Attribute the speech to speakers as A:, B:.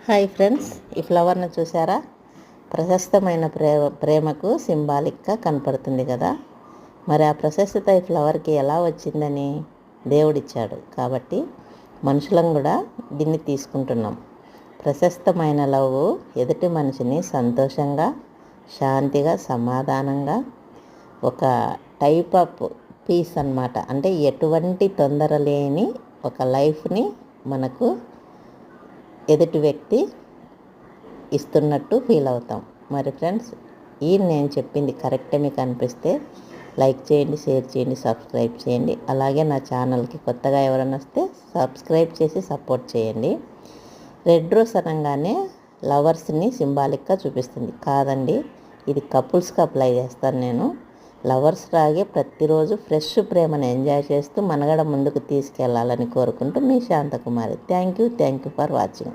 A: Hi friends, ఈ ఫ్లవర్ని చూసారా? ప్రశస్తమైన ప్రేమకు సింబాలిక్గా కనపడుతుంది కదా. మరి ఆ ప్రశస్తత ఈ ఫ్లవర్కి ఎలా వచ్చిందని దేవుడిచ్చాడు కాబట్టి మనుషులం కూడా దీన్ని తీసుకుంటున్నాం. ప్రశస్తమైన లవ్ ఎదుటి మనిషిని సంతోషంగా, శాంతిగా, సమాధానంగా, ఒక టైప్ ఆఫ్ పీస్ అన్నమాట. అంటే ఎటువంటి తొందర లేని ఒక లైఫ్ని మనకు ఎదుటి వ్యక్తి ఇస్తున్నట్టు ఫీల్ అవుతాం. మరి ఫ్రెండ్స్, నేను చెప్పింది కరెక్టే మీకు అనిపిస్తే లైక్ చేయండి, షేర్ చేయండి, సబ్స్క్రైబ్ చేయండి. అలాగే నా ఛానల్కి కొత్తగా ఎవరైనా వస్తే సబ్స్క్రైబ్ చేసి సపోర్ట్ చేయండి. రెడ్ రోజ్ అనగానే లవర్స్ని సింబాలిక్గా చూపిస్తుంది కాదండి, ఇది కపుల్స్కి అప్లై చేస్తాను నేను. లవర్స్ లాగే ప్రతిరోజు ఫ్రెష్ ప్రేమను ఎంజాయ్ చేస్తూ మనగడ ముందుకు తీసుకెళ్లాలని కోరుకుంటూ మీ Shanthakumari. Thank you for watching.